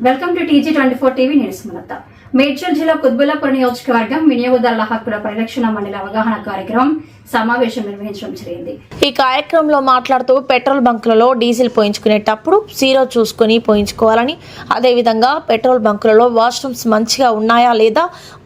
Welcome to TG24 TV news ములత. మేడ్చల్ జిల్లా కుత్బుల్లాపూర్ నియోజకవర్గం వినియోగదారుల హక్కుల పరిరక్షణ మండలి అవగాహన కార్యక్రమం సమావేశం నిర్వహించడం జరిగింది. ఈ కార్యక్రమంలో మాట్లాడుతూ పెట్రోల్ బంకులలో డీజిల్ పోయించుకునేటప్పుడు జీరో చూసుకుని పోయించుకోవాలని, అదేవిధంగా పెట్రోల్ బంకులలో వాష్రూమ్స్ మంచిగా ఉన్నాయా లేదా,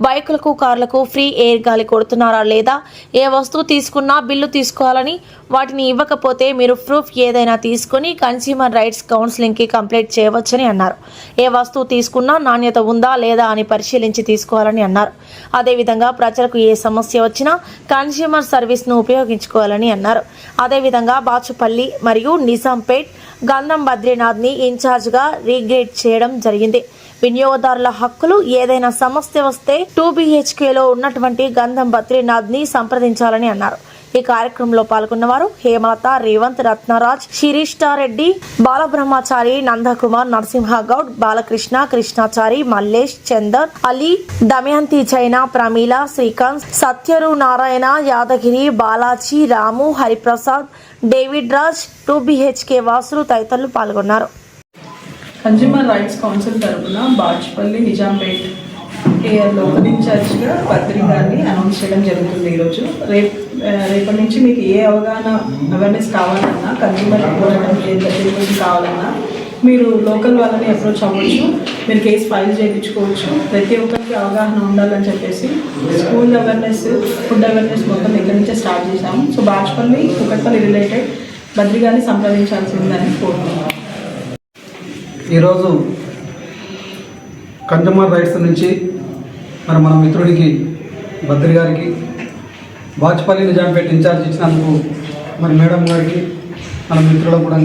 బైకులకు కార్లకు ఫ్రీ ఎయిర్ గాలి కొడుతున్నారా లేదా, ఏ వస్తువు తీసుకున్నా బిల్లు తీసుకోవాలని, వాటిని ఇవ్వకపోతే మీరు ప్రూఫ్ ఏదైనా తీసుకుని కన్స్యూమర్ రైట్స్ కౌన్సిలింగ్కి కంప్లైంట్ చేయవచ్చని అన్నారు. ఏ వస్తువు తీసుకున్నా నాణ్యత ఉందా లేదా అని పరిశీలించి తీసుకోవాలని అన్నారు. అదేవిధంగా ప్రజలకు ఏ సమస్య వచ్చినా కన్స్యూమర్ సర్వీస్ను ఉపయోగించుకోవాలని అన్నారు. అదేవిధంగా బాచుపల్లి మరియు నిజాంపేట్ గంధం బద్రీనాథ్ని ఇన్ఛార్జ్గా రీగ్రేడ్ చేయడం జరిగింది. వినియోగదారుల హక్కులు ఏదైనా సమస్య వస్తే 2 BHKలో ఉన్నటువంటి గంధం బద్రీనాథ్ని సంప్రదించాలని అన్నారు. ఈ కార్యక్రమంలో పాల్గొన్నవారు హేమలత, రేవంత్, రత్నరాజ్, శిరీష్టారెడ్డి, బాలబ్రహ్మచారి, నందకుమార్, నరసింహగౌడ్, బాలకృష్ణ, కృష్ణాచారి, మల్లేష్, చందర్, అలీ, దమయంతి, చైనా, ప్రమీల, శ్రీకాంత్, సత్యరు, నారాయణ, యాదగిరి, బాలాజీ, రాము, హరిప్రసాద్, డేవిడ్ రాజ్, 2 BHK వాసులు తదితరులు పాల్గొన్నారు. కన్స్యూమర్ రైట్స్ కౌన్సిల్ తరఫున బాచుపల్లి నిజాంపేట్ లోకల్ ఇన్ఛార్జ్గా బద్రి గారిని అనౌన్స్ చేయడం జరుగుతుంది. ఈరోజు రేపటి నుంచి మీకు ఏ అవేర్నెస్ కావాలన్నా, కన్స్యూమర్ పోరాటం కావాలన్నా మీరు లోకల్ వాళ్ళని అప్రోచ్ అవ్వచ్చు, మీరు కేసు ఫైల్ చేయించుకోవచ్చు. ప్రతి ఒక్కరికి అవగాహన ఉండాలని చెప్పేసి స్కూల్ అవేర్నెస్, ఫుడ్ అవేర్నెస్ మొత్తం ఇక్కడి నుంచే స్టార్ట్ చేశాము. సో బాచుపల్లి, కుకట్పల్లి రిలేటెడ్ బద్రి గారిని సంప్రదించాల్సి ఉందని కోరుతున్నాము. ఈరోజు కన్స్యూమర్ రైట్స్ నుంచి మన మిత్రుడికి బద్రి గారికి బాచుపల్లి నిజాంపేట ఇన్ఛార్జ్ ఇచ్చినందుకు మేడం గారికి మన మిత్రులకు కూడా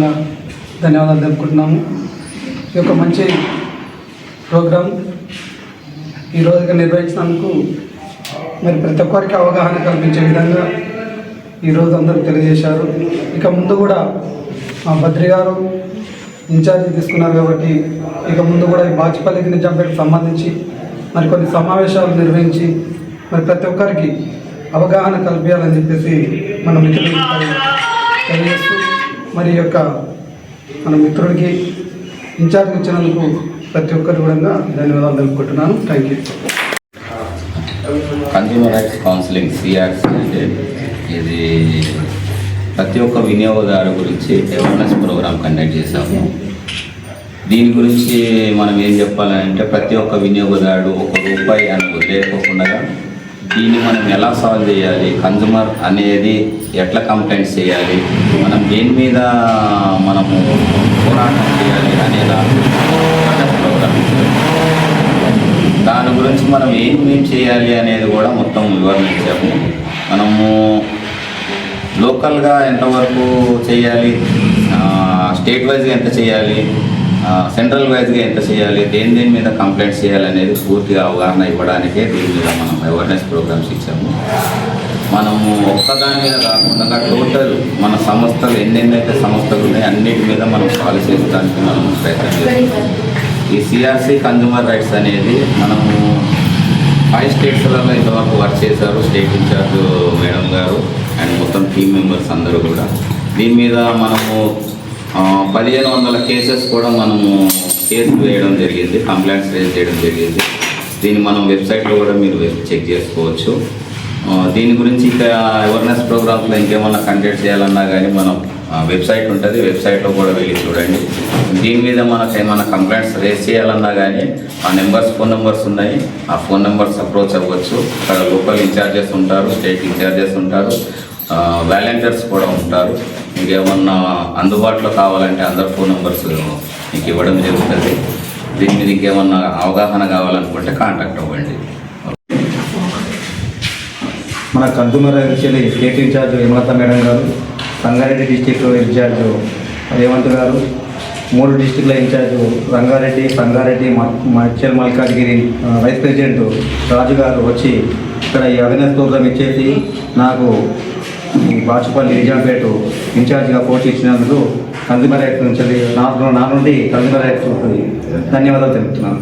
ధన్యవాదాలు తెలుపుకుంటున్నాము. ఈ యొక్క మంచి ప్రోగ్రాం ఈరోజుగా నిర్వహించినందుకు ప్రతి ఒక్కరికి అవగాహన కల్పించే విధంగా ఈరోజు అందరూ తెలియజేశారు. ఇక ముందు కూడా బద్రి గారు ఇన్ఛార్జి తీసుకున్నారు కాబట్టి ఇక ముందు కూడా ఈ బాచుపల్లికి నిజాంపేటకు సంబంధించి కొన్ని సమావేశాలు నిర్వహించి ప్రతి ఒక్కరికి అవగాహన కల్పించాలని చెప్పేసి మన మిత్రుడికి తెలియజేస్తూ మరి యొక్క మన మిత్రుడికి ఇన్ఛార్జ్ ఇచ్చినందుకు ప్రతి ఒక్కరికి కూడా ధన్యవాదాలు తెలుపుకుంటున్నాను. Thank you. Consumer rights counselling CRC అంటే ఇది ప్రతి ఒక్క వినియోగదారు గురించి అవేర్నెస్ ప్రోగ్రామ్ కండక్ట్ చేశాము. దీని గురించి మనం ఏం చెప్పాలంటే ప్రతి ఒక్క వినియోగదారుడు ₹1 అని వదిలేకోకుండా దీన్ని మనం ఎలా సాల్వ్ చేయాలి, కన్జ్యూమర్ అనేది ఎట్లా కంప్లైంట్స్ చేయాలి, మనం దేని మీద మనము పోరాటం చేయాలి అనే ప్రోగ్రామ్ ఇచ్చాము. దాని గురించి మనం ఏం చేయాలి అనేది కూడా మొత్తం వివరణ ఇచ్చాము. మనము లోకల్గా ఎంతవరకు చేయాలి, స్టేట్ వైజ్గా ఎంత చేయాలి, సెంట్రల్ వైజ్గా ఎంత చేయాలి, దేని మీద కంప్లైంట్స్ చేయాలి అనేది పూర్తిగా అవగాహన ఇవ్వడానికే దీని మీద మనం అవేర్నెస్ ప్రోగ్రామ్స్ ఇచ్చాము. మనము ఒక్కదాని మీద కాకుండా టోటల్ మన సంస్థలు ఎన్నెన్నైతే సంస్థలు ఉన్నాయో అన్నిటి మీద మనం పాలసీ ఇవ్వడానికి మనం ప్రయత్నం చేస్తాం. ఈ CRC కన్స్యూమర్ రైట్స్ అనేది మనము 5 స్టేట్స్లలో ఇంతవరకు వర్క్ చేశారు స్టేట్ ఇన్ఛార్జ్ మేడం గారు అండ్ మొత్తం టీమ్ మెంబర్స్ అందరూ కూడా. దీని మీద మనము 1500 కేసెస్ కూడా మనము కేసులు వేయడం జరిగింది, కంప్లైంట్స్ రేజ్ చేయడం జరిగింది. దీన్ని మనం వెబ్సైట్లో కూడా మీరు చెక్ చేసుకోవచ్చు. దీని గురించి ఇంకా అవేర్నెస్ ప్రోగ్రామ్స్లో ఇంకేమన్నా కండక్ట్ చేయాలన్నా కానీ మనం వెబ్సైట్ ఉంటుంది, వెబ్సైట్లో కూడా వెళ్ళి చూడండి. దీని మీద మనకు ఏమైనా కంప్లైంట్స్ రేజ్ చేయాలన్నా కానీ ఆ ఫోన్ నెంబర్స్ ఉన్నాయి, ఆ ఫోన్ నెంబర్స్ అప్రోచ్ అవ్వచ్చు. అక్కడ లోకల్ ఇన్ఛార్జెస్ ఉంటారు, స్టేట్ ఇన్ఛార్జెస్ ఉంటారు, వాలంటీర్స్ కూడా ఉంటారు. మీకు ఏమన్నా అందుబాటులో కావాలంటే అందరు ఫోన్ నెంబర్స్ మీకు ఇవ్వడం జరుగుతుంది. దీని మీద ఇంకేమన్నా అవగాహన కావాలనుకుంటే కాంటాక్ట్ అవ్వండి. మన consumer state incharge Hemalatha madam గారు, సంగారెడ్డి డిస్టిక్ ఇన్ఛార్జ్ రేవంత్ గారు, 3 డిస్టిక్ల incharge Rangareddy, Sangareddy, Medchal, Malkajgiri vice president Raju గారు వచ్చి ఇక్కడ ఈ అవేర్నెస్ ప్రోగ్రామ్ ఇచ్చేసి నాకు ఈ బాచుపల్లి నిజాంపేట ఇన్ఛార్జ్గా పోటీ ఇచ్చినందుకు కన్స్యూమర్ రైట్స్ నుంచి నా నుండి కన్స్యూమర్ రైట్స్ ధన్యవాదాలు తెలుపుతున్నాను.